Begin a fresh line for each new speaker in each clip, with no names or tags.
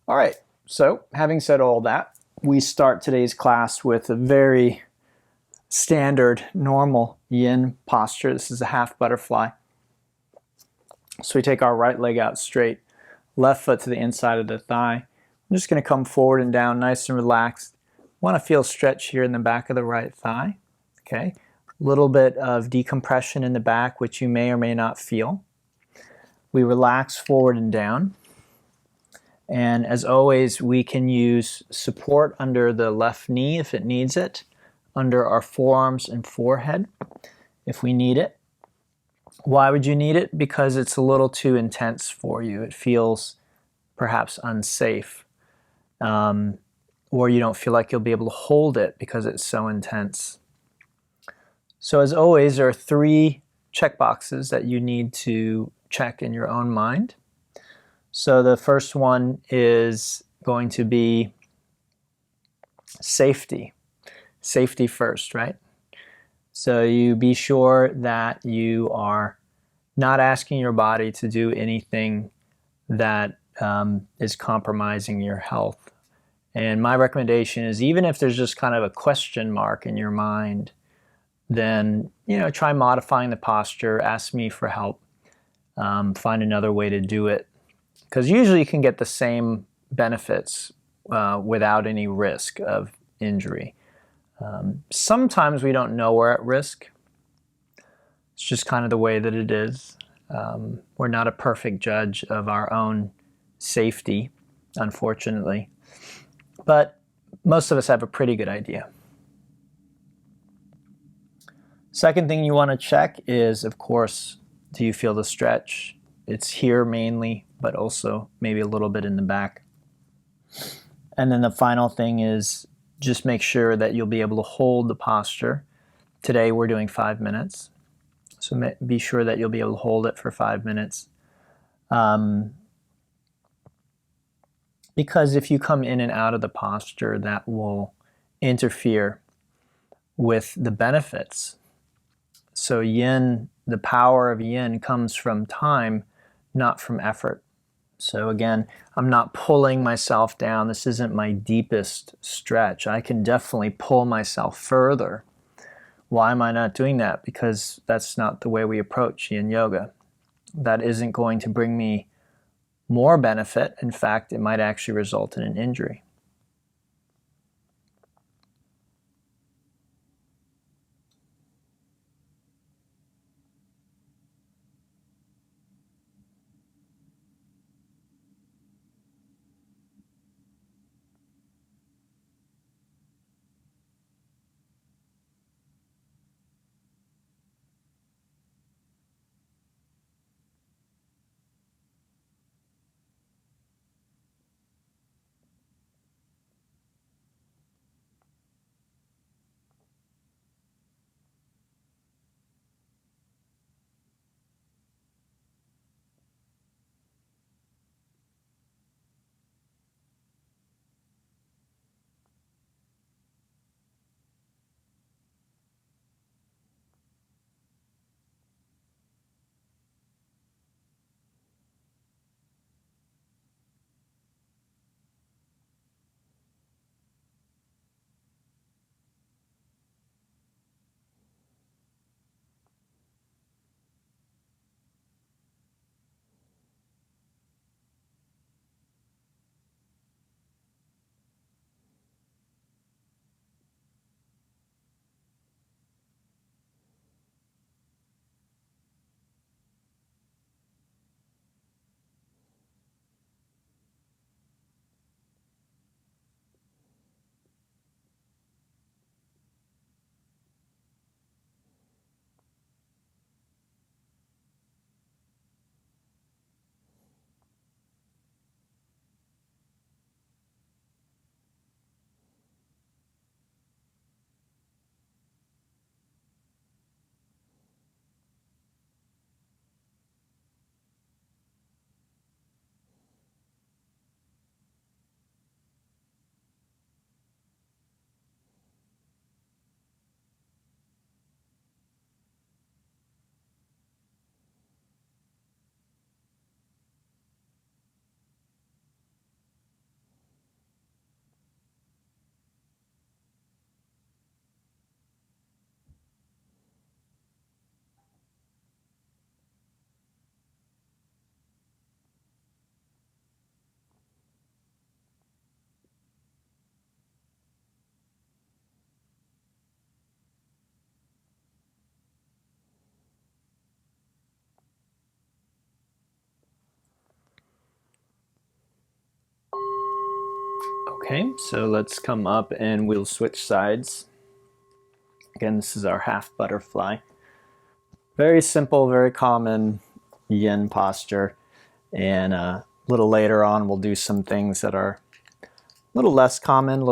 All right, so having said all that, we start today's class with a very standard, normal yin posture. This is a half butterfly. So we take our right leg out straight, left foot to the inside of the thigh. I'm just going to come forward and down nice and relaxed. Want to feel stretch here in the back of the right thigh. Okay, a little bit of decompression in the back, which you may or may not feel. We relax forward and down. And as always, we can use support under the left knee if it needs it, under our forearms and forehead if we need it. Why would you need it? Because it's a little too intense for you. It feels perhaps unsafe, or you don't feel like you'll be able to hold it because it's so intense. So as always, there are 3 checkboxes that you need to check in your own mind. So the first one is going to be safety. Safety first, right? So you be sure that you are not asking your body to do anything that is compromising your health. And my recommendation is, even if there's just kind of a question mark in your mind, then try modifying the posture, ask me for help, find another way to do it. Because usually you can get the same benefits without any risk of injury. Sometimes we don't know we're at risk. It's just kind of the way that it is. We're not a perfect judge of our own safety, unfortunately. But most of us have a pretty good idea. Second thing you want to check is, of course, do you feel the stretch? It's here mainly, but also maybe a little bit in the back. And then the final thing is just make sure that you'll be able to hold the posture. Today we're doing 5 minutes. So be sure that you'll be able to hold it for 5 minutes. Because if you come in and out of the posture, that will interfere with the benefits. So yin, the power of yin comes from time, not from effort. So again, I'm not pulling myself down. This isn't my deepest stretch. I can definitely pull myself further. Why am I not doing that? Because that's not the way we approach yin yoga. That isn't going to bring me more benefit. In fact, it might actually result in an injury. Okay, so let's come up and we'll switch sides. Again, this is our half butterfly. Very simple, very common yin posture. And a little later on, we'll do some things that are a little less common,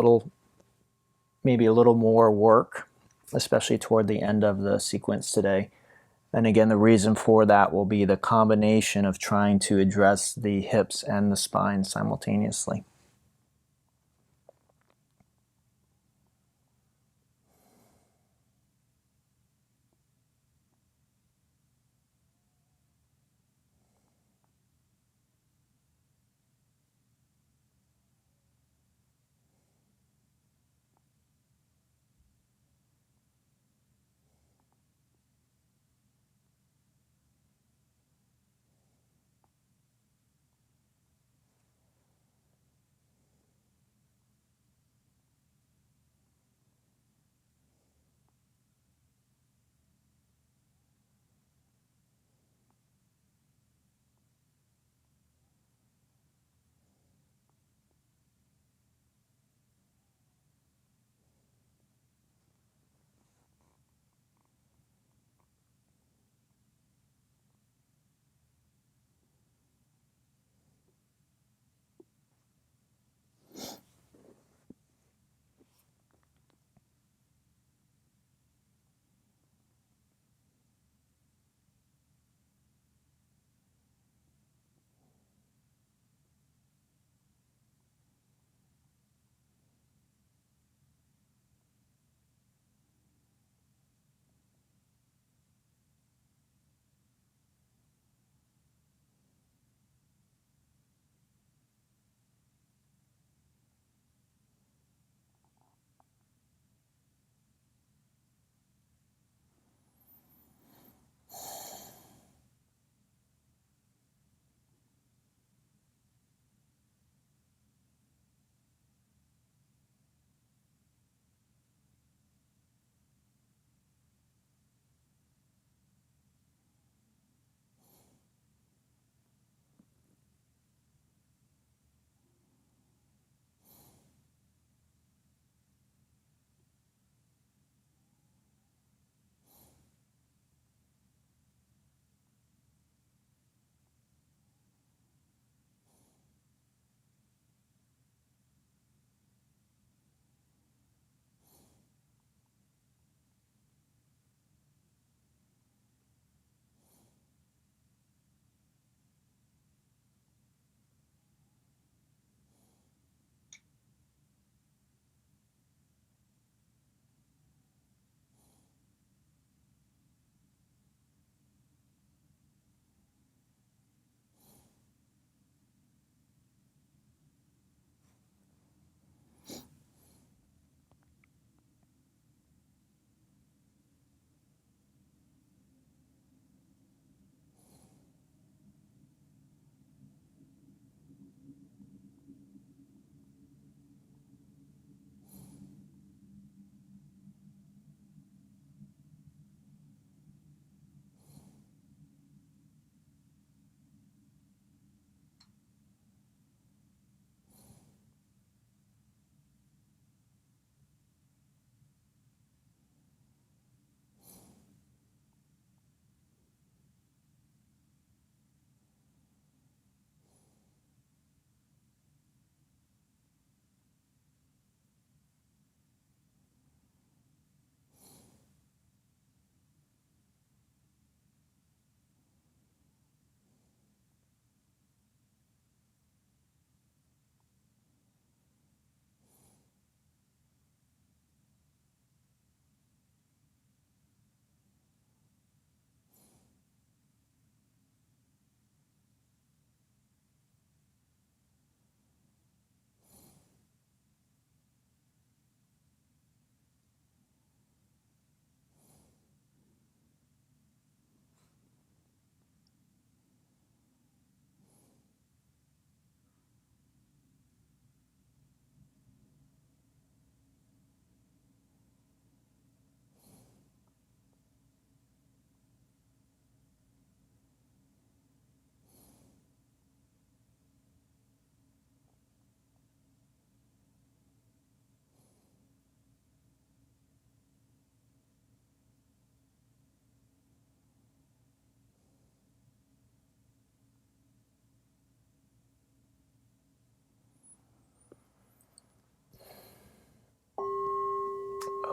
maybe a little more work, especially toward the end of the sequence today. And again, the reason for that will be the combination of trying to address the hips and the spine simultaneously.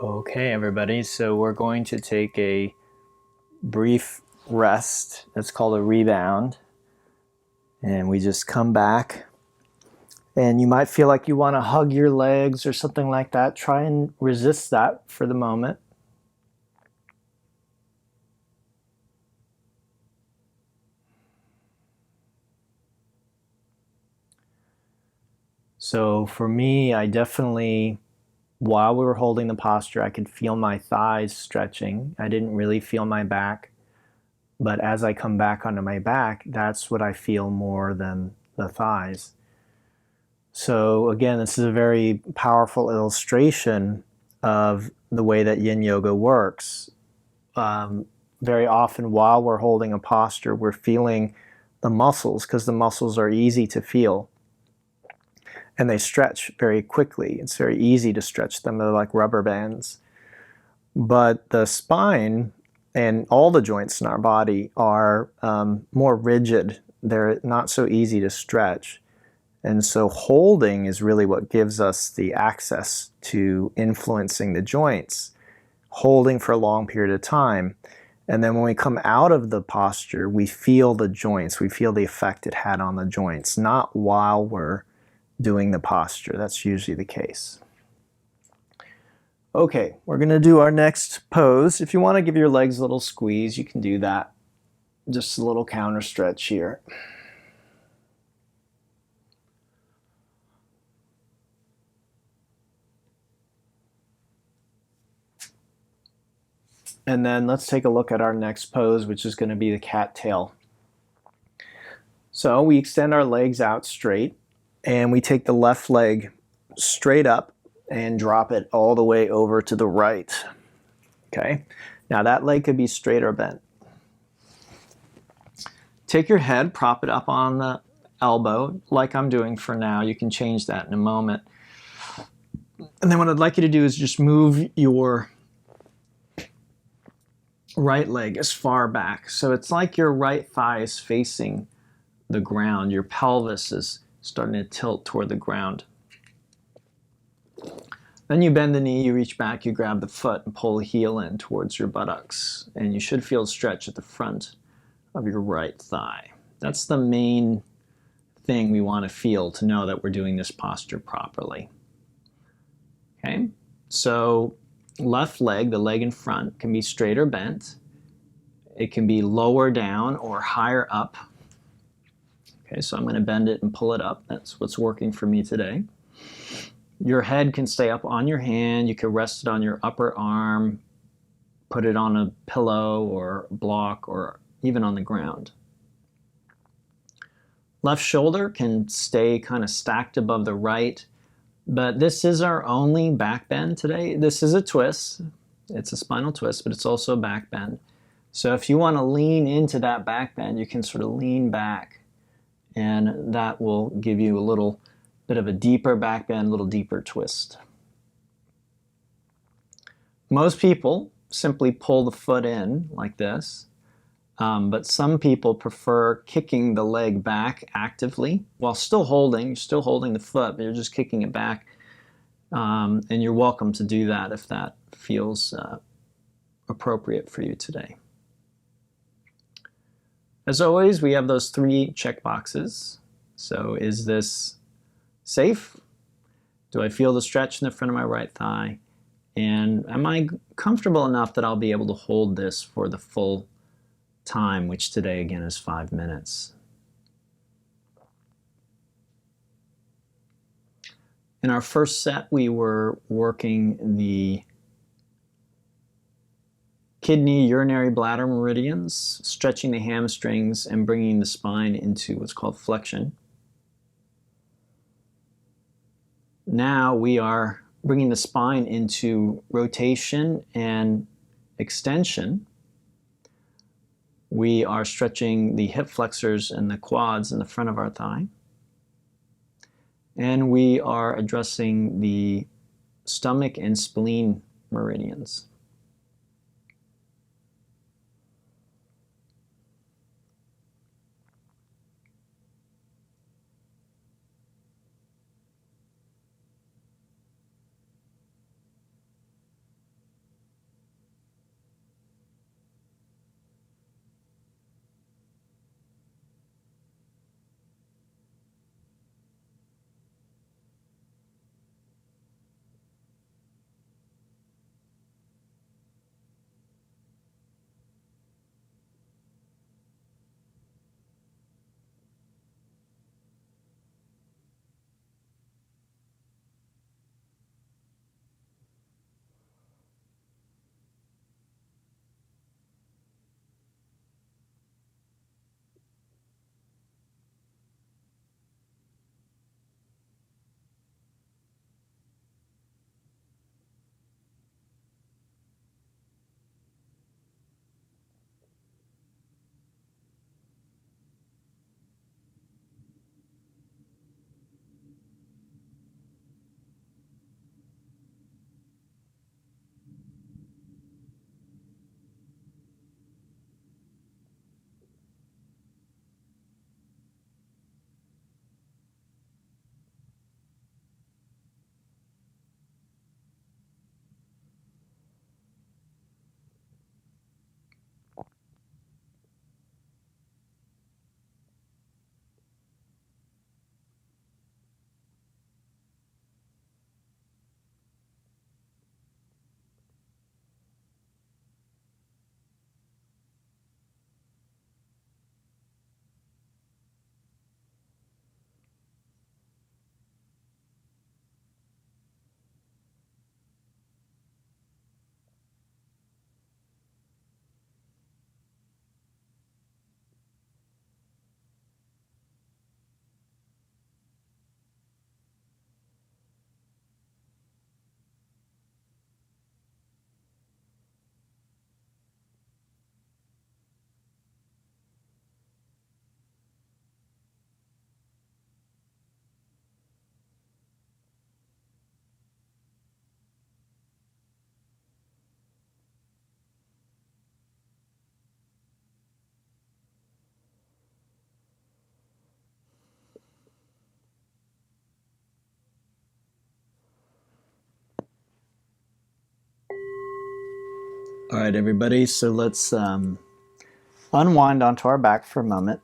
Okay, everybody, so we're going to take a brief rest. That's called a rebound. And we just come back. And you might feel like you want to hug your legs or something like that. Try and resist that for the moment. So for me, I definitely, while we were holding the posture, I could feel my thighs stretching. I didn't really feel my back. But as I come back onto my back, that's what I feel more than the thighs. So again, this is a very powerful illustration of the way that yin yoga works. Very often while we're holding a posture, we're feeling the muscles because the muscles are easy to feel. And they stretch very quickly. It's very easy to stretch them. They're like rubber bands. But the spine and all the joints in our body are more rigid. They're not so easy to stretch. And so holding is really what gives us the access to influencing the joints, holding for a long period of time. And then when we come out of the posture, we feel the joints, we feel the effect it had on the joints, not while we're doing the posture. That's usually the case. Okay, we're going to do our next pose. If you want to give your legs a little squeeze, you can do that. Just a little counter stretch here. And then let's take a look at our next pose, which is going to be the cattail. So we extend our legs out straight, and we take the left leg straight up and drop it all the way over to the right. Okay, now that leg could be straight or bent. Take your head, prop it up on the elbow, like I'm doing for now. You can change that in a moment. And then what I'd like you to do is just move your right leg as far back. So it's like your right thigh is facing the ground. Your pelvis is starting to tilt toward the ground. Then you bend the knee, you reach back, you grab the foot and pull the heel in towards your buttocks. And you should feel a stretch at the front of your right thigh. That's the main thing we want to feel to know that we're doing this posture properly. Okay, so left leg, the leg in front, can be straight or bent. It can be lower down or higher up. Okay, so I'm going to bend it and pull it up. That's what's working for me today. Your head can stay up on your hand. You can rest it on your upper arm, put it on a pillow or block, or even on the ground. Left shoulder can stay kind of stacked above the right, but this is our only back bend today. This is a twist. It's a spinal twist, but it's also a back bend. So if you want to lean into that back bend, you can sort of lean back, and that will give you a little bit of a deeper back bend, a little deeper twist. Most people simply pull the foot in like this, but some people prefer kicking the leg back actively while still holding. You're still holding the foot, but you're just kicking it back, and you're welcome to do that if that feels appropriate for you today. As always, we have those 3 check boxes. So is this safe? Do I feel the stretch in the front of my right thigh? And am I comfortable enough that I'll be able to hold this for the full time, which today again is 5 minutes? In our first set, we were working the kidney, urinary bladder meridians, stretching the hamstrings and bringing the spine into what's called flexion. Now we are bringing the spine into rotation and extension. We are stretching the hip flexors and the quads in the front of our thigh. And we are addressing the stomach and spleen meridians. All right, everybody, so let's unwind onto our back for a moment.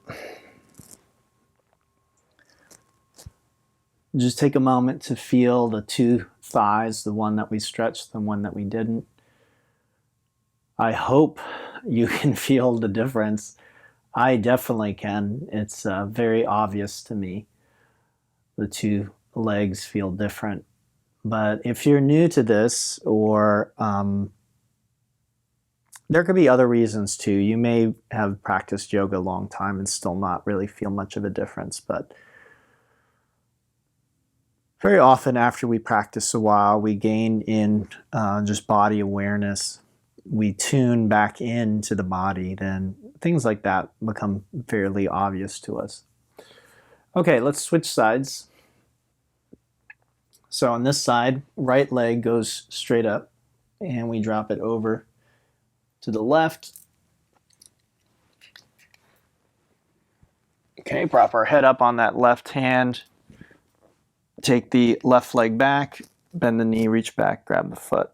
Just take a moment to feel the two thighs, the one that we stretched, the one that we didn't. I hope you can feel the difference. I definitely can. It's very obvious to me. The two legs feel different. But if you're new to this, or there could be other reasons too. You may have practiced yoga a long time and still not really feel much of a difference. But very often after we practice a while, we gain in just body awareness. We tune back into the body, then things like that become fairly obvious to us. Okay, let's switch sides. So on this side, right leg goes straight up and we drop it over to the left. Okay, prop our head up on that left hand. Take the left leg back, bend the knee, reach back, grab the foot.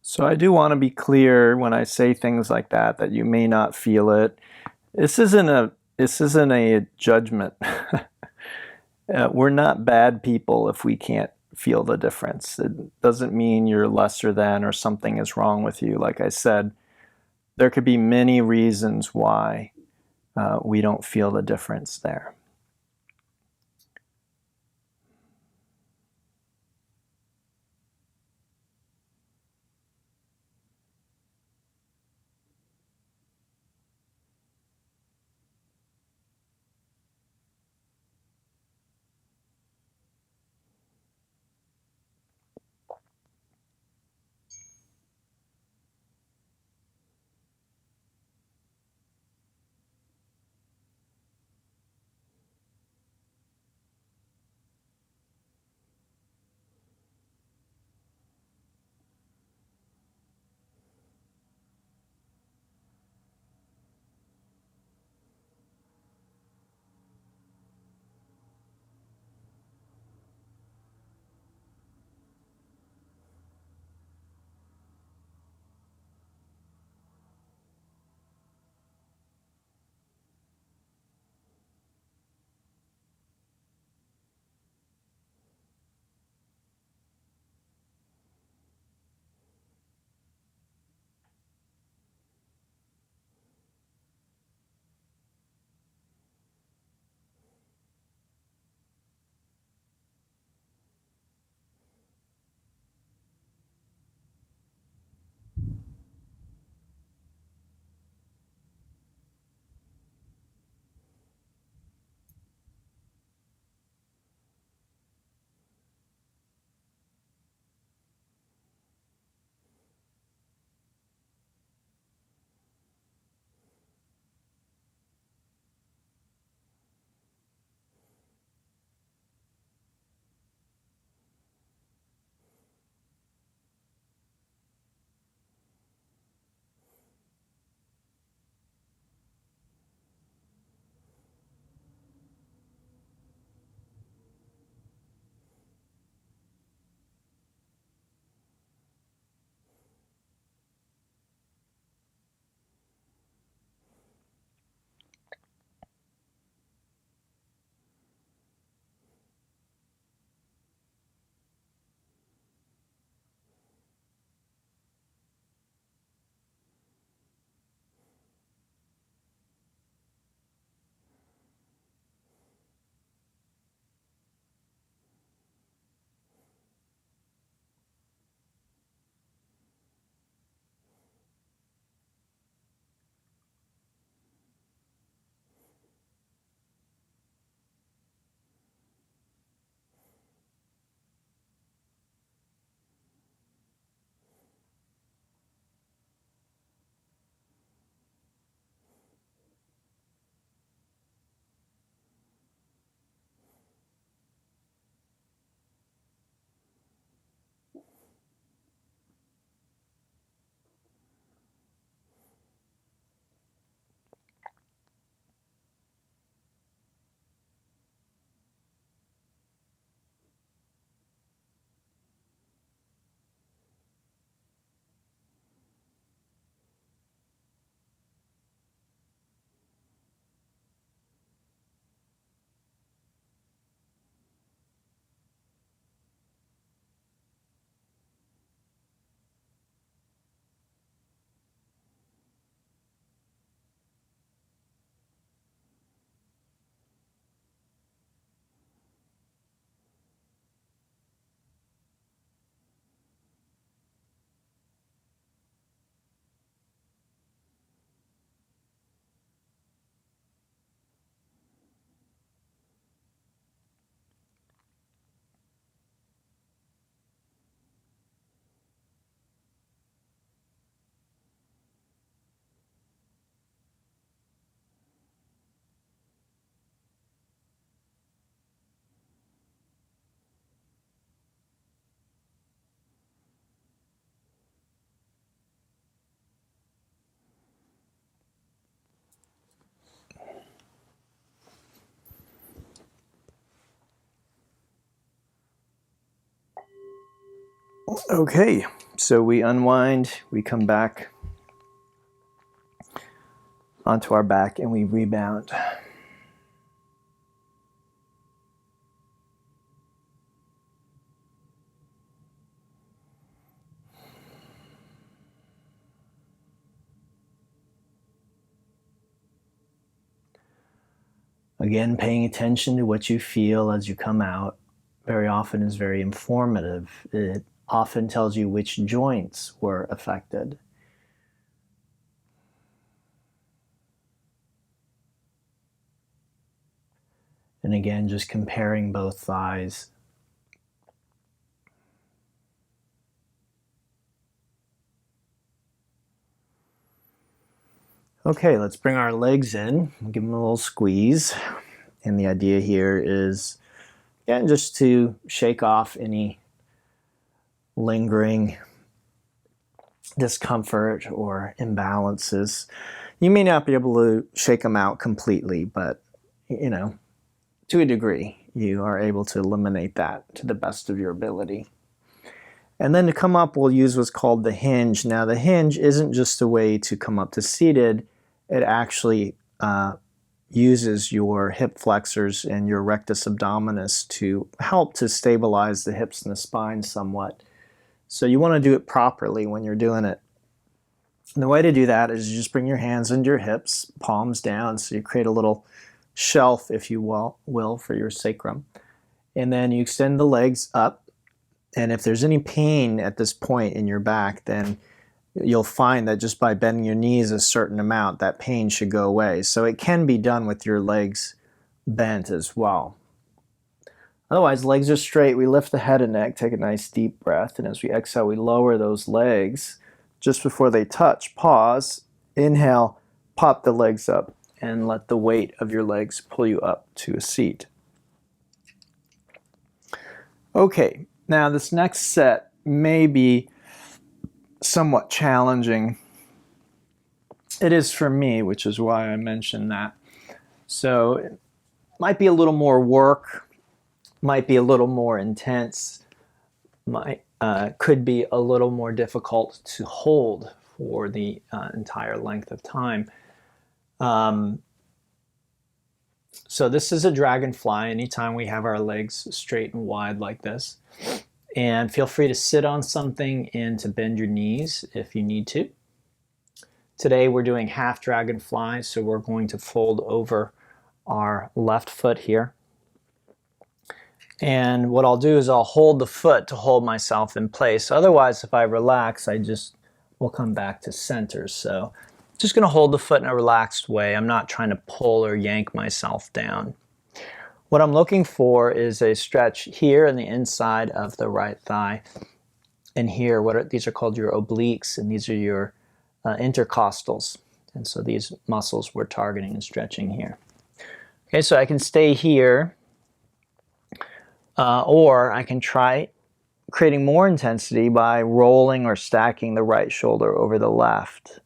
So I do want to be clear when I say things like that you may not feel it. This isn't a judgment. We're not bad people if we can't feel the difference. It doesn't mean you're lesser than or something is wrong with you. Like I said, there could be many reasons why we don't feel the difference there. Okay, so we unwind, we come back onto our back, and we rebound. Again, paying attention to what you feel as you come out very often is very informative. It often tells you which joints were affected. And again, just comparing both thighs. Okay, let's bring our legs in, give them a little squeeze. And the idea here is, again, just to shake off any lingering discomfort or imbalances. You may not be able to shake them out completely, but, you know, to a degree, you are able to eliminate that to the best of your ability. And then to come up, we'll use what's called the hinge. Now, the hinge isn't just a way to come up to seated. It actually uses your hip flexors and your rectus abdominis to help to stabilize the hips and the spine somewhat. So you want to do it properly when you're doing it. And the way to do that is you just bring your hands into your hips, palms down, so you create a little shelf, if you will, for your sacrum. And then you extend the legs up. And if there's any pain at this point in your back, then you'll find that just by bending your knees a certain amount, that pain should go away. So it can be done with your legs bent as well. Otherwise, legs are straight. We lift the head and neck, take a nice deep breath. And as we exhale, we lower those legs just before they touch. Pause, inhale, pop the legs up, and let the weight of your legs pull you up to a seat. Okay, now this next set may be somewhat challenging. It is for me, which is why I mentioned that. So it might be a little more work, might be a little more intense, could be a little more difficult to hold for the entire length of time. So this is a dragonfly anytime we have our legs straight and wide like this. And feel free to sit on something and to bend your knees if you need to. Today we're doing half dragonfly, so we're going to fold over our left foot here. And what I'll do is I'll hold the foot to hold myself in place. Otherwise, if I relax, I just will come back to center. So just going to hold the foot in a relaxed way. I'm not trying to pull or yank myself down. What I'm looking for is a stretch here in the inside of the right thigh. And here, these are called your obliques, and these are your intercostals. And so these muscles we're targeting and stretching here. Okay, so I can stay here, or I can try creating more intensity by rolling or stacking the right shoulder over the left.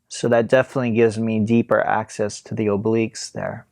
So that definitely gives me deeper access to the obliques there.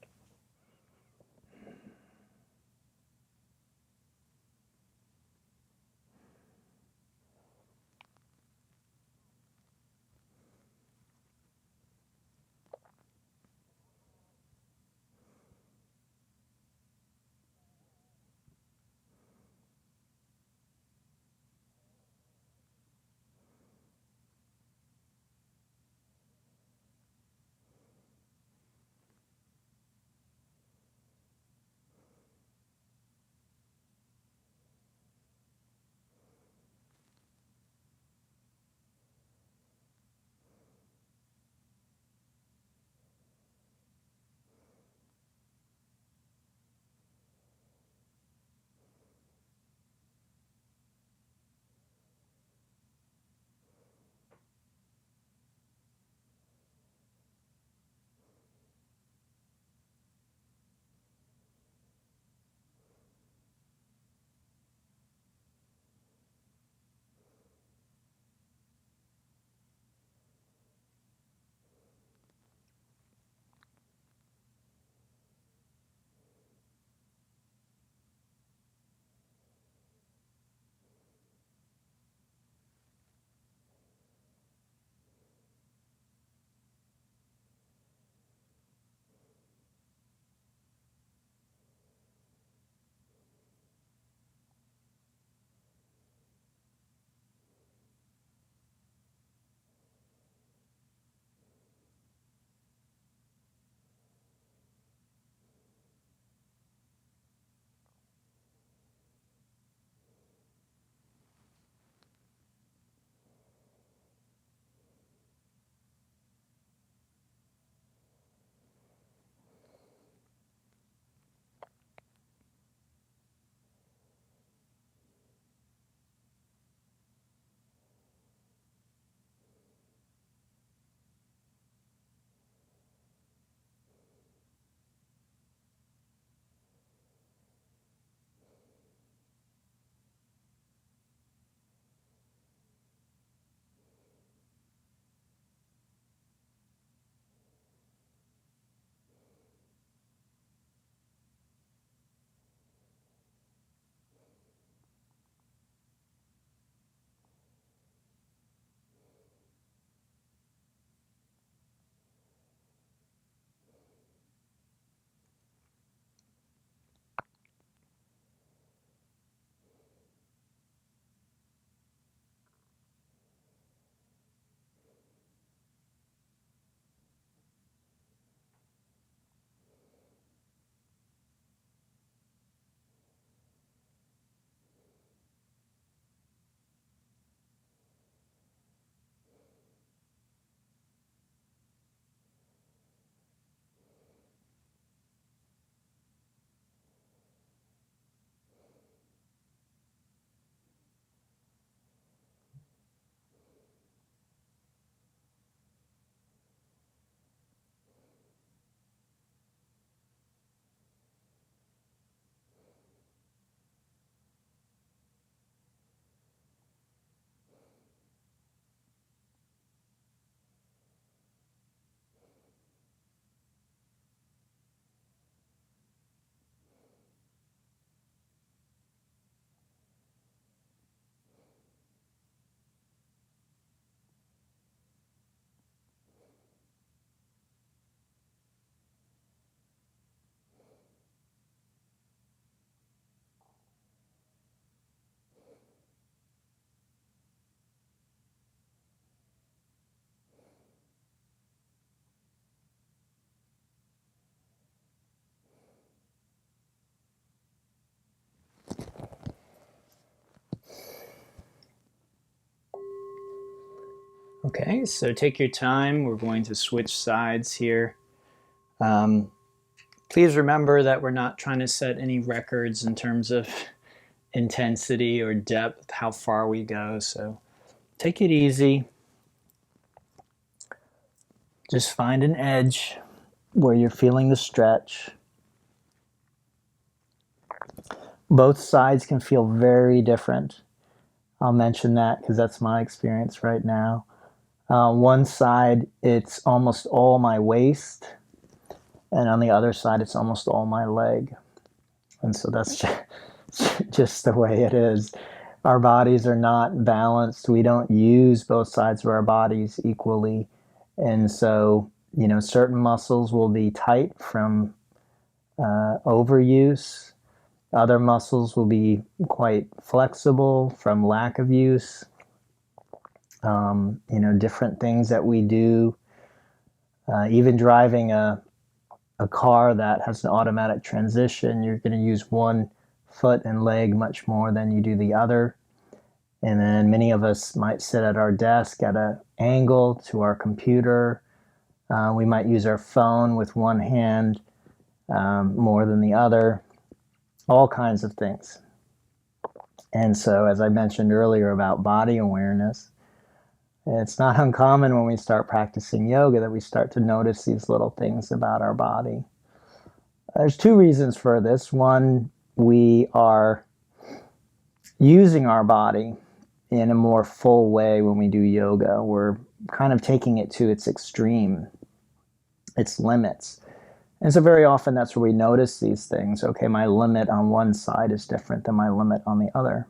Okay, so take your time. We're going to switch sides here. Please remember that we're not trying to set any records in terms of intensity or depth, how far we go. So take it easy. Just find an edge where you're feeling the stretch. Both sides can feel very different. I'll mention that because that's my experience right now. One side, it's almost all my waist, and on the other side, it's almost all my leg. And so that's just the way it is. Our bodies are not balanced. We don't use both sides of our bodies equally. And so, you know, certain muscles will be tight from overuse. Other muscles will be quite flexible from lack of use. You know, different things that we do, even driving a car that has an automatic transmission, you're going to use one foot and leg much more than you do the other. And then many of us might sit at our desk at an angle to our computer. We might use our phone with one hand more than the other. All kinds of things. And so, as I mentioned earlier about body awareness, it's not uncommon when we start practicing yoga that we start to notice these little things about our body. There's two reasons for this. One, we are using our body in a more full way when we do yoga. We're kind of taking it to its extreme, its limits. And so very often that's where we notice these things. Okay, my limit on one side is different than my limit on the other.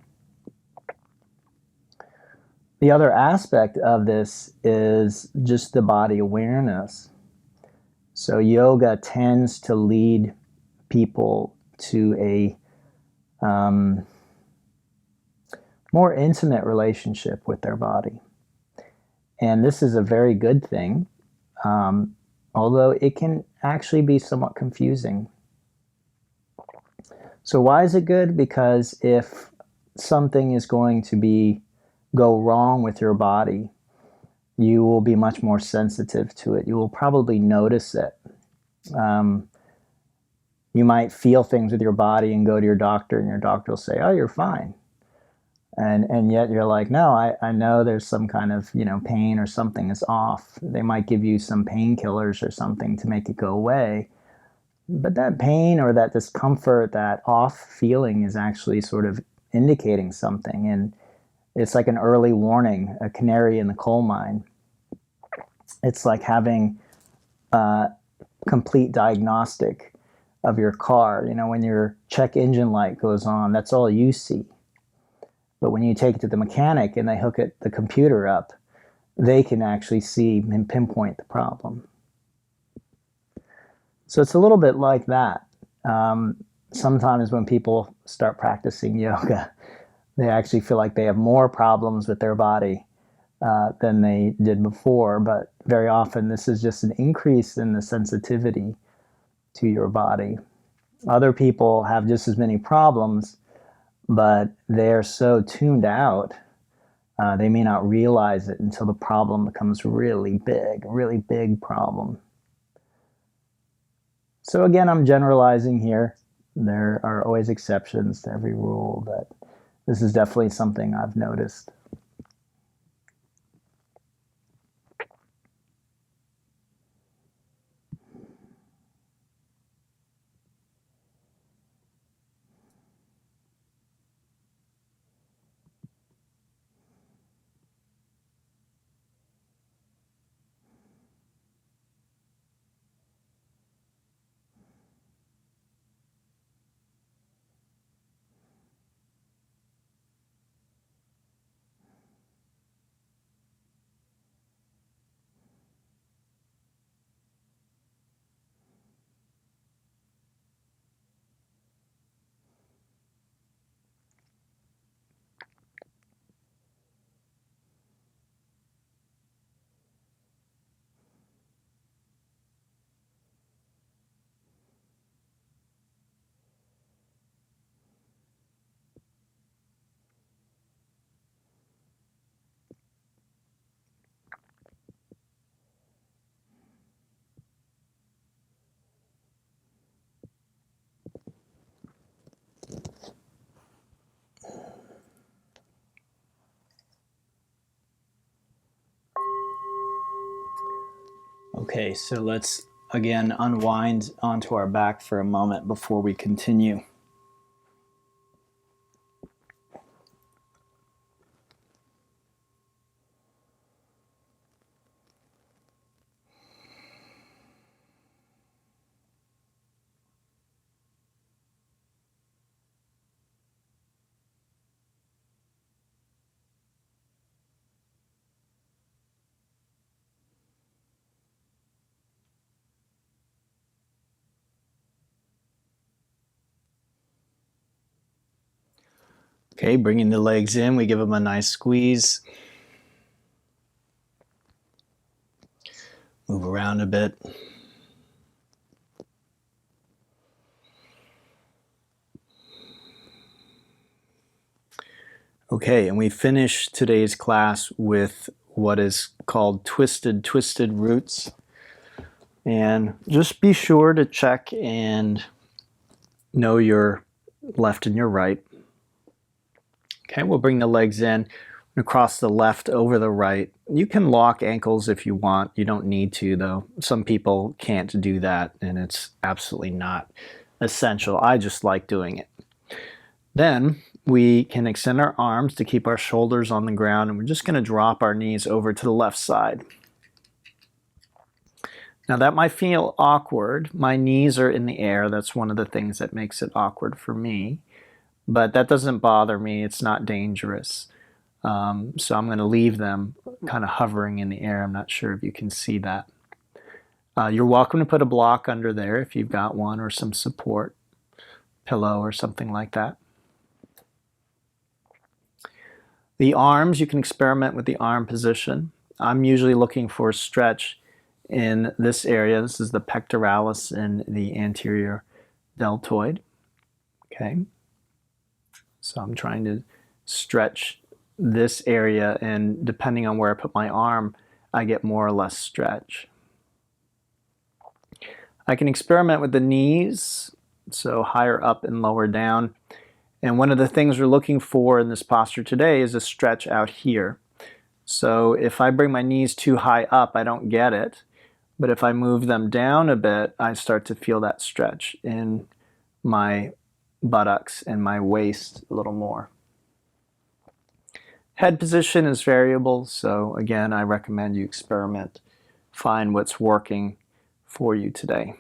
The other aspect of this is just the body awareness. So yoga tends to lead people to a more intimate relationship with their body. And this is a very good thing, although it can actually be somewhat confusing. So why is it good? Because if something is going to go wrong with your body, you will be much more sensitive to it. You will probably notice it. You might feel things with your body and go to your doctor, and your doctor will say, "Oh, you're fine." And yet you're like, "No, I know there's some kind of, you know, pain or something is off." They might give you some painkillers or something to make it go away. But that pain or that discomfort, that off feeling is actually sort of indicating something. And it's like an early warning, a canary in the coal mine. It's like having a complete diagnostic of your car. You know, when your check engine light goes on, that's all you see. But when you take it to the mechanic and they hook the computer up, they can actually see and pinpoint the problem. So it's a little bit like that. Sometimes when people start practicing yoga, they actually feel like they have more problems with their body than they did before. But very often this is just an increase in the sensitivity to your body. Other people have just as many problems, but they're so tuned out, they may not realize it until the problem becomes really big problem. So again, I'm generalizing here. There are always exceptions to every rule, but this is definitely something I've noticed. Okay, so let's again unwind onto our back for a moment before we continue. Okay, bringing the legs in, we give them a nice squeeze. Move around a bit. Okay, and we finish today's class with what is called twisted roots. And just be sure to check and know your left and your right. Okay, we'll bring the legs in, across the left over the right. You can lock ankles if you want. You don't need to, though. Some people can't do that, and it's absolutely not essential. I just like doing it. Then we can extend our arms to keep our shoulders on the ground, and we're just going to drop our knees over to the left side. Now that might feel awkward. My knees are in the air. That's one of the things that makes it awkward for me. But that doesn't bother me. It's not dangerous. So I'm going to leave them kind of hovering in the air. I'm not sure if you can see that. You're welcome to put a block under there if you've got one, or some support, pillow or something like that. The arms, you can experiment with the arm position. I'm usually looking for a stretch in this area. This is the pectoralis and the anterior deltoid. Okay. So I'm trying to stretch this area, and depending on where I put my arm, I get more or less stretch. I can experiment with the knees, so higher up and lower down. And one of the things we're looking for in this posture today is a stretch out here. So if I bring my knees too high up, I don't get it. But if I move them down a bit, I start to feel that stretch in my buttocks and my waist a little more. Head position is variable, so again, I recommend you experiment. Find what's working for you today.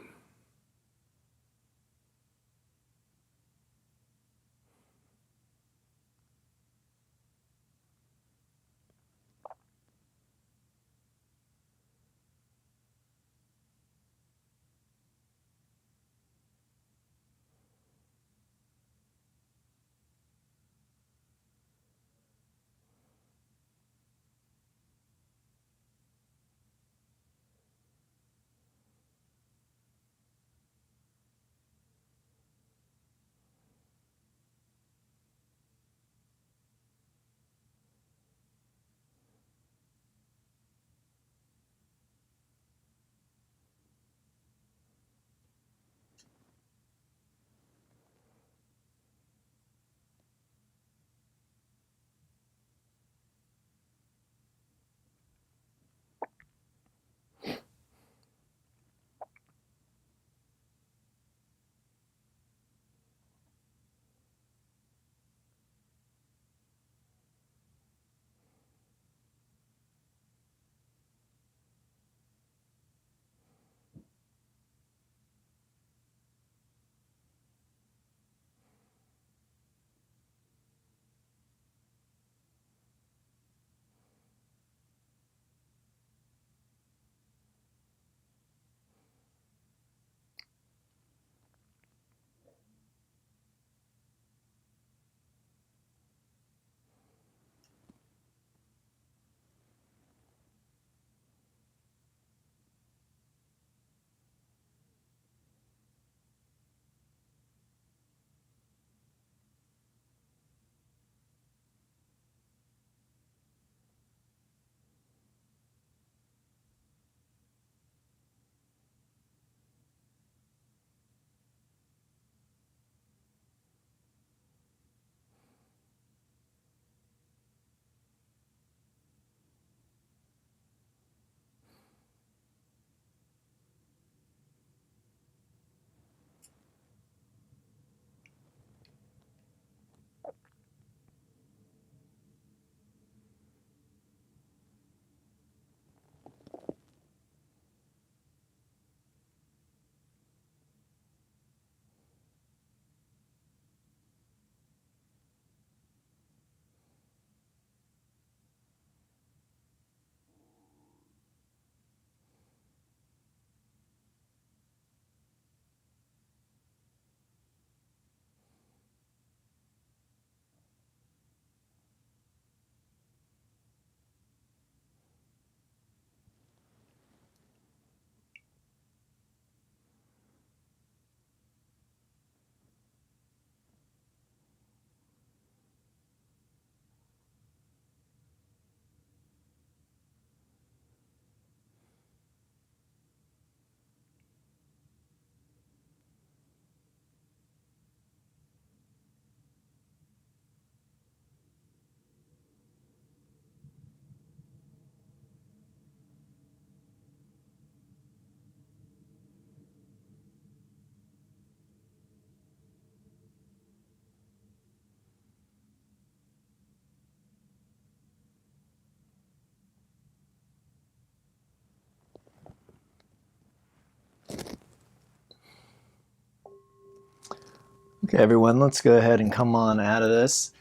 Okay, everyone, let's go ahead and come on out of this.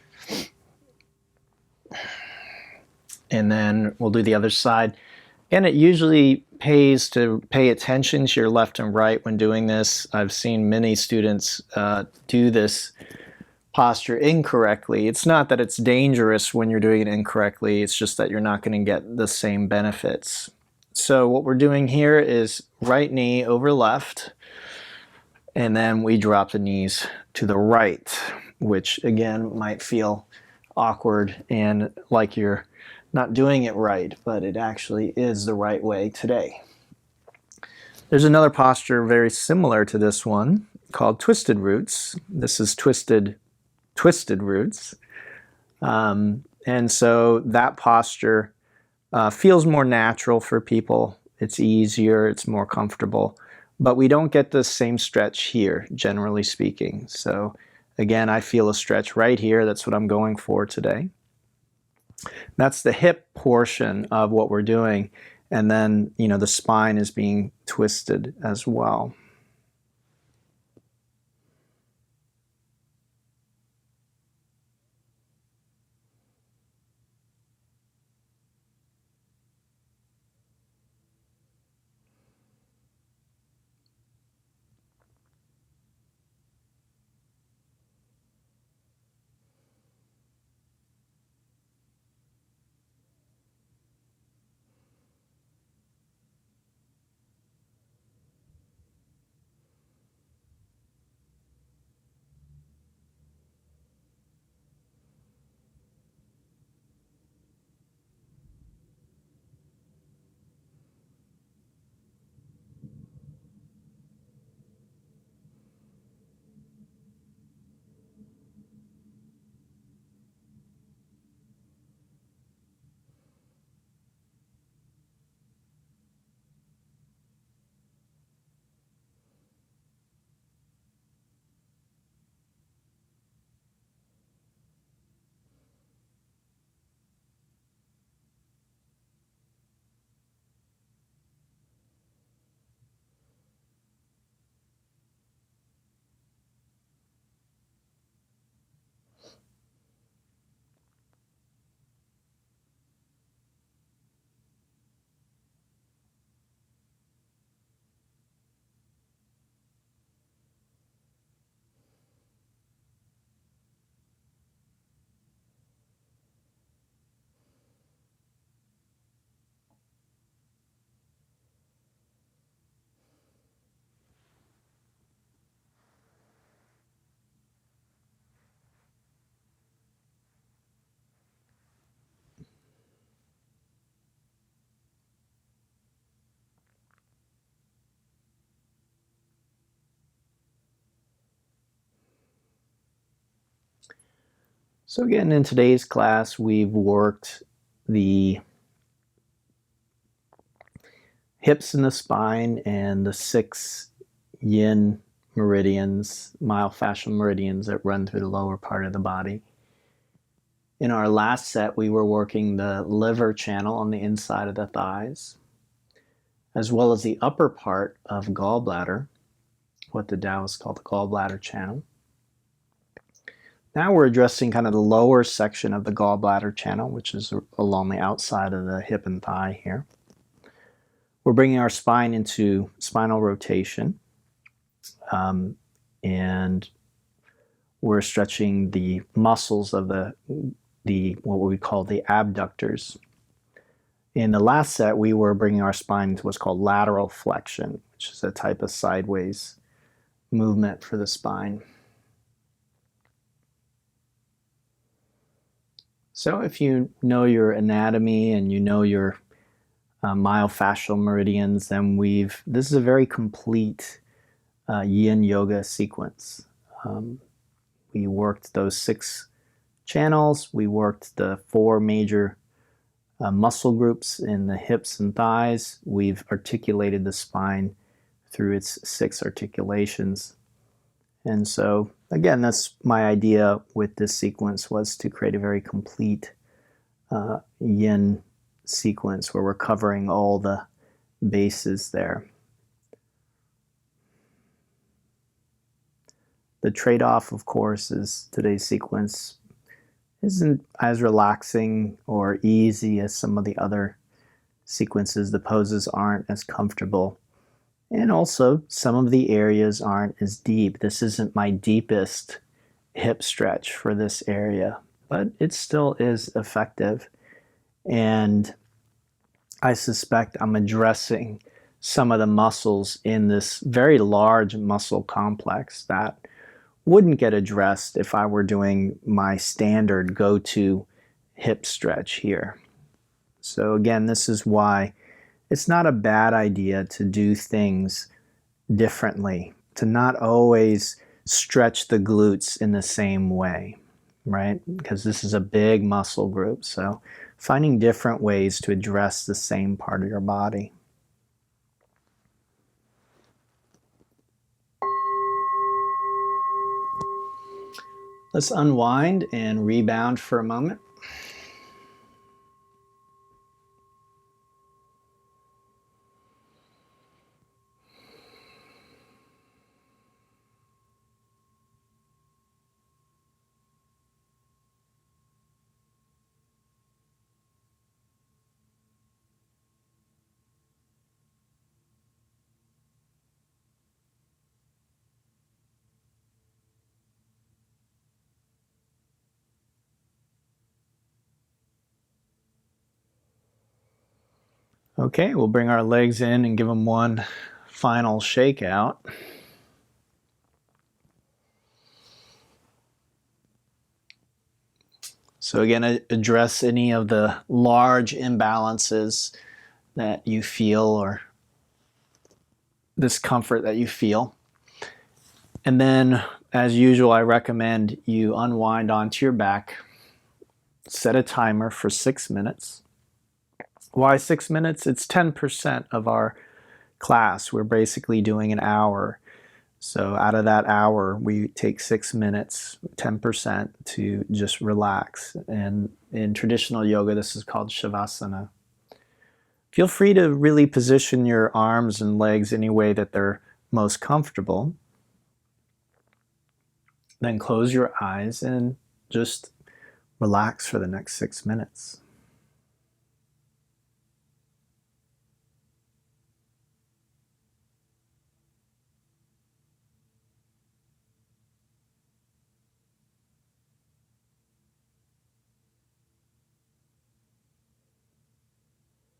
And then we'll do the other side. And it usually pays to pay attention to your left and right when doing this. I've seen many students do this posture incorrectly. It's not that it's dangerous when you're doing it incorrectly, it's just that you're not going to get the same benefits. So what we're doing here is right knee over left, and then we drop the knees to the right, which again might feel awkward and like you're not doing it right, but it actually is the right way today. There's another posture very similar to this one called twisted roots. This is twisted roots. And so that posture feels more natural for people. It's easier, it's more comfortable, but we don't get the same stretch here, generally speaking. So again, I feel a stretch right here. That's what I'm going for today. That's the hip portion of what we're doing. And then, you know, the spine is being twisted as well. So again, in today's class, we've worked the hips and the spine and the 6 yin meridians, myofascial meridians that run through the lower part of the body. In our last set, we were working the liver channel on the inside of the thighs, as well as the upper part of gallbladder, what the Taoists call the gallbladder channel. Now we're addressing kind of the lower section of the gallbladder channel, which is along the outside of the hip and thigh here. We're bringing our spine into spinal rotation, and we're stretching the muscles of the what we call the abductors. In the last set, we were bringing our spine to what's called lateral flexion, which is a type of sideways movement for the spine. So if you know your anatomy and you know your myofascial meridians, then this is a very complete yin yoga sequence. We worked those 6 channels. We worked the 4 major muscle groups in the hips and thighs. We've articulated the spine through its 6 articulations. And so, again, that's my idea with this sequence, was to create a very complete yin sequence where we're covering all the bases there. The trade-off, of course, is today's sequence isn't as relaxing or easy as some of the other sequences. The poses aren't as comfortable. And also, some of the areas aren't as deep. This isn't my deepest hip stretch for this area, but it still is effective. And I suspect I'm addressing some of the muscles in this very large muscle complex that wouldn't get addressed if I were doing my standard go-to hip stretch here. So again, this is why it's not a bad idea to do things differently, to not always stretch the glutes in the same way, right? Because this is a big muscle group. So finding different ways to address the same part of your body. Let's unwind and rebound for a moment. Okay, we'll bring our legs in and give them one final shake out. So again, address any of the large imbalances that you feel or discomfort that you feel. And then, as usual, I recommend you unwind onto your back, set a timer for 6 minutes. Why 6 minutes? It's 10% of our class. We're basically doing an hour. So out of that hour, we take 6 minutes, 10% to just relax. And in traditional yoga, this is called Shavasana. Feel free to really position your arms and legs any way that they're most comfortable. Then close your eyes and just relax for the next 6 minutes.